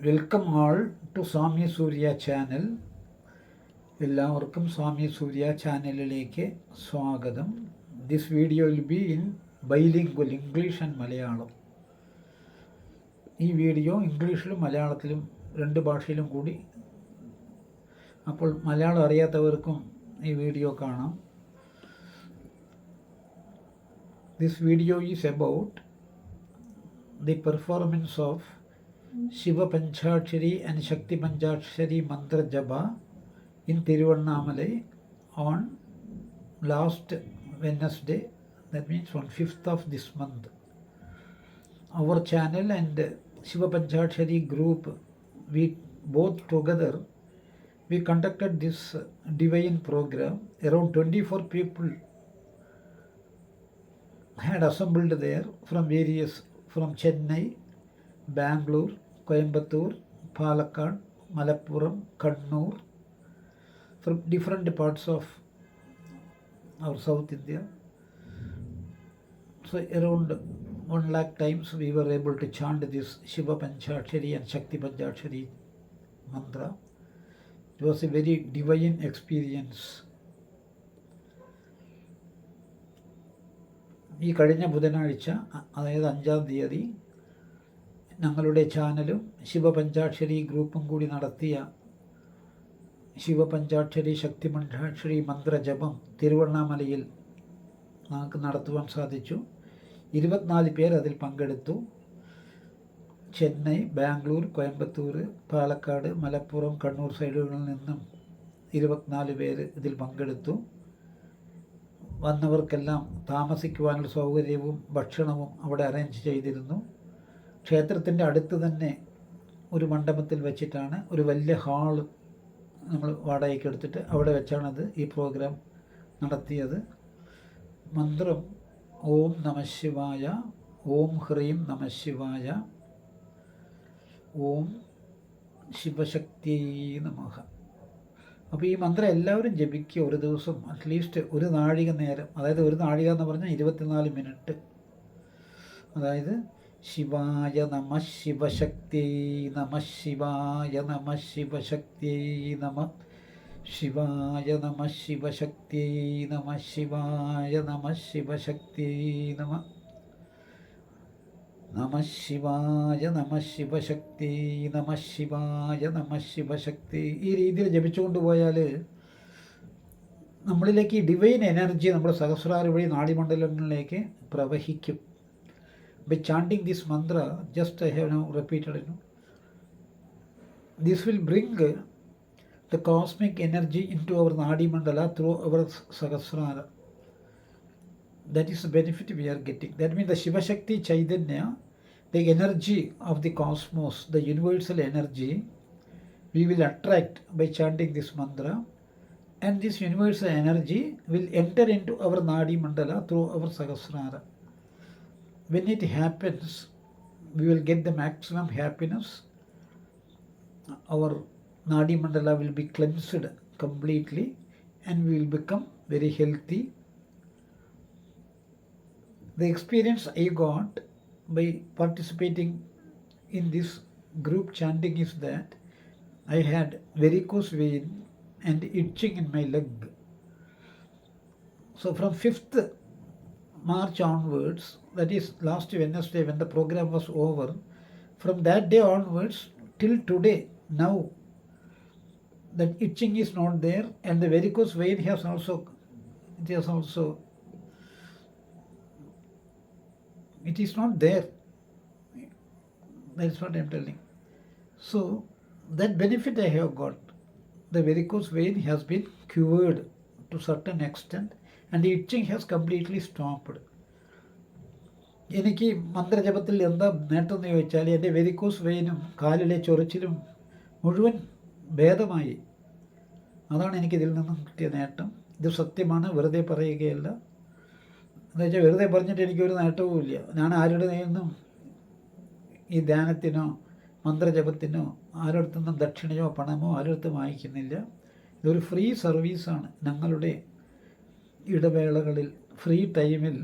Welcome all to Swami Surya channel. എല്ലാവർക്കും സ്വാമി സൂര്യ ചാനലിലേക്ക് സ്വാഗതം. This video will be in bilingual, English and Malayalam. ഈ വീഡിയോ ഇംഗ്ലീഷിലും മലയാളത്തിലും രണ്ട് ഭാഷയിലും കൂടി, അപ്പോൾ മലയാളം അറിയാത്തവർക്കും ഈ വീഡിയോ കാണാം. This video is about the performance of Shiva Panchakshari and Shakti Panchakshari Mantra Japa in Tiruvannamalai on last Wednesday, that means on 5th of this month. Our channel and Shiva Panchakshari group, we both together, we conducted this divine program. Around 24 people had assembled there from Chennai, Bangalore, Coimbatore, Palakkad, Malappuram, Kannur, from different parts of our South India. So around 1 lakh times we were able to chant this Shiva Panchakshari and Shakti Panchakshari mantra. It was a very divine experience. ഈ കഴിഞ്ഞ ബുധനാഴ്ച, അതായത് 5-ാം തീയതി, ഞങ്ങളുടെ ചാനലും ശിവപഞ്ചാക്ഷരി ഗ്രൂപ്പും കൂടി നടത്തിയ ശിവപഞ്ചാക്ഷരി ശക്തി പഞ്ചാക്ഷരി മന്ത്രജപം തിരുവണ്ണാമലയിൽ നമുക്ക് നടത്തുവാൻ സാധിച്ചു. 24 പേർ അതിൽ പങ്കെടുത്തു. ചെന്നൈ, ബാംഗ്ലൂർ, കോയമ്പത്തൂർ, പാലക്കാട്, മലപ്പുറം, കണ്ണൂർ സൈഡുകളിൽ നിന്നും 24 പേർ ഇതിൽ പങ്കെടുത്തു. വന്നവർക്കെല്ലാം താമസിക്കുവാനുള്ള സൗകര്യവും ഭക്ഷണവും അവിടെ അറേഞ്ച് ചെയ്തിരുന്നു. ക്ഷേത്രത്തിൻ്റെ അടുത്ത് തന്നെ ഒരു മണ്ഡപത്തിൽ വെച്ചിട്ടാണ്, ഒരു വലിയ ഹാള് നമ്മൾ വാടകയ്ക്ക് എടുത്തിട്ട് അവിടെ വെച്ചാണത് ഈ പ്രോഗ്രാം നടത്തിയത്. മന്ത്രം ഓം നമഃശിവായ, ഓം ഹ്രീം നമഃശിവായ, ഓം ശിവശക്തിയേ നമഃ. അപ്പോൾ ഈ മന്ത്രം എല്ലാവരും ജപിക്കുക. ഒരു ദിവസം അറ്റ്ലീസ്റ്റ് ഒരു നാഴിക നേരം, അതായത് ഒരു നാഴിക എന്ന് പറഞ്ഞാൽ 24 മിനിറ്റ്. അതായത് ശിവായ നമ ശിവശക്തി നമ, ശിവായ നമ ശിവശക്തി നമ, ശിവായ നമ ശിവശക്തി നമ, ശിവായ നമ ശിവശക്തി നമ, നമ ശിവായ നമ ശിവശക്തി നമ, ശിവായ നമ ശിവശക്തി. ഈ രീതിയിൽ ജപിച്ചുകൊണ്ട് പോയാൽ നമ്മളിലേക്ക് ഈ ഡിവൈൻ എനർജി നമ്മുടെ സഹസ്രാര വഴി നാഡിമണ്ഡലങ്ങളിലേക്ക് പ്രവഹിക്കും. By chanting this mantra, just I have now repeated, this will bring the cosmic energy into our nadimandala through our sahasrara. That is the benefit we are getting. That means the Shiva Shakti Chaitanya, the energy of the cosmos, the universal energy, we will attract by chanting this mantra, and this universal energy will enter into our Nadi Mandala through our Sahasrara. When it happens, we will get the maximum happiness. Our Nadi Mandala will be cleansed completely and we will become very healthy. The experience I got by participating in this group chanting is that I had varicose vein and itching in my leg. So from 5th March onwards, that is last Wednesday when the program was over, from that day onwards till today, now that itching is not there and the varicose vein has also, it is not there. That is what I am telling. So that benefit I have got. The varicose vein has been cured to certain extent and the itching has completely stopped. എനിക്ക് മന്ത്രജപത്തിൽ എന്താ നേട്ടം എന്ന് ചോദിച്ചാൽ, എൻ്റെ varicose വെയിനും കാലിലെ ചൊറിച്ചിലും മുഴുവൻ ഭേദമായി. അതാണ് എനിക്കിതിൽ നിന്നും കിട്ടിയ നേട്ടം. ഇത് സത്യമാണ്, വെറുതെ പറയുകയല്ല. എന്ന് വെച്ചാൽ വെറുതെ പറഞ്ഞിട്ട് എനിക്കൊരു നേട്ടവും ഇല്ല. ഞാൻ ആരുടെ നിന്നും ഈ ധ്യാനത്തിനോ മന്ത്രജപത്തിനോ ആരോടത്തുനിന്നും ദക്ഷിണയോ പണമോ ആരോടത്തും വാങ്ങിക്കുന്നില്ല. ഇതൊരു ഫ്രീ സർവീസാണ്. ഞങ്ങളുടെ ഇടവേളകളിൽ, ഫ്രീ ടൈമിൽ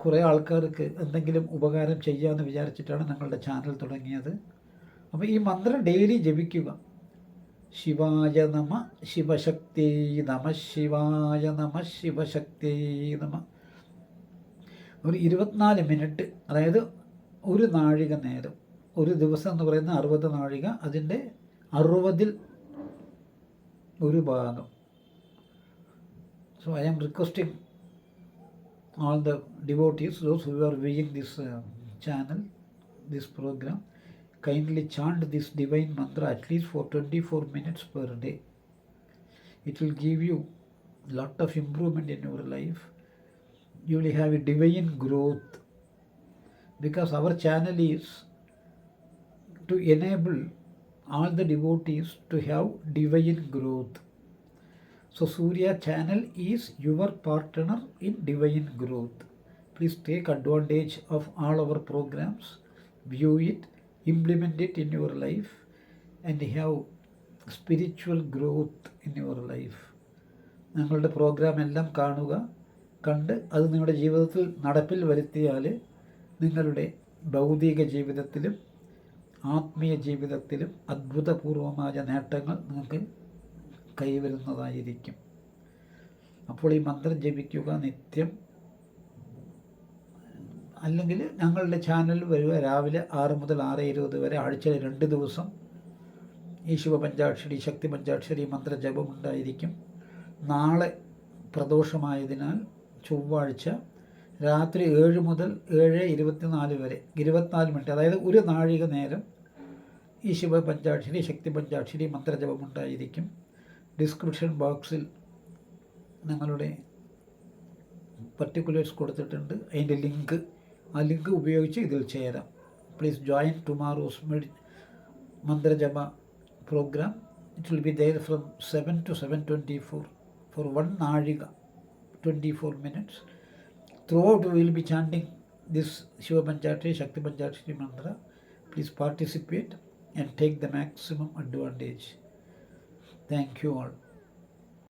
കുറേ ആൾക്കാർക്ക് എന്തെങ്കിലും ഉപകാരം ചെയ്യാമെന്ന് വിചാരിച്ചിട്ടാണ് ഞങ്ങളുടെ ചാനൽ തുടങ്ങിയത്. അപ്പോൾ ഈ മന്ത്രം ഡെയിലി ജപിക്കുക. ശിവായ നമ ശിവശക്തി നമ, ശിവായ നമ ശിവശക്തി നമ. ഒരു 24 മിനിറ്റ്, അതായത് ഒരു നാഴിക നേരം. ഒരു ദിവസം എന്ന് പറയുന്ന 60 നാഴിക, അതിൻ്റെ 60-ൽ ഒരു ഭാഗം. So I am requesting all the devotees, those who are viewing this channel, this program, kindly chant this divine mantra at least for 24 minutes per day. It will give you lot of improvement in your life. You will have a divine growth, because our channel is to enable all the devotees to have divine growth. So Surya channel is your partner in divine growth. Please take advantage of all our programs, view it, implement it in your life, and have spiritual growth in your life. ഞങ്ങളുടെ programme എല്ലാം കാണുക, കണ്ട് അത് നിങ്ങളുടെ ജീവിതത്തിൽ നടപ്പിൽ വരുത്തിയാൽ നിങ്ങളുടെ ഭൗതിക ജീവിതത്തിലും ആത്മീയ ജീവിതത്തിലും അത്ഭുതപൂർവമായ നേട്ടങ്ങൾ നിങ്ങൾക്ക് കൈവരുന്നതായിരിക്കും. അപ്പോൾ ഈ മന്ത്രം ജപിക്കുക നിത്യം. അല്ലെങ്കിൽ ഞങ്ങളുടെ ചാനലിൽ വരിക. രാവിലെ 6 മുതൽ 6:20 വരെ ആഴ്ചയിൽ 2 ദിവസം ഈ ശിവപഞ്ചാക്ഷരി ശക്തി പഞ്ചാക്ഷരി മന്ത്രജപം ഉണ്ടായിരിക്കും. നാളെ പ്രദോഷമായതിനാൽ ചൊവ്വാഴ്ച രാത്രി 7 മുതൽ 7:24 വരെ 24 മിനിറ്റ്, അതായത് ഒരു നാഴിക നേരം ഈ ശിവപഞ്ചാക്ഷരി ശക്തി പഞ്ചാക്ഷരി മന്ത്രജപം ഉണ്ടായിരിക്കും. ഡിസ്ക്രിപ്ഷൻ ബോക്സിൽ ഞങ്ങളുടെ പർട്ടിക്കുലേഴ്സ് കൊടുത്തിട്ടുണ്ട്, അതിൻ്റെ ലിങ്ക്. ആ ലിങ്ക് ഉപയോഗിച്ച് ഇതിൽ ചേരാം. Please join tomorrow's mantrajapa program. It will be there from 7 to 7:24 for 1 നാഴിക, 24 minutes. Throughout we will be chanting this Shiva Panchakshari Shakti Panchakshari mantra. Please participate and take the maximum advantage. Thank you all.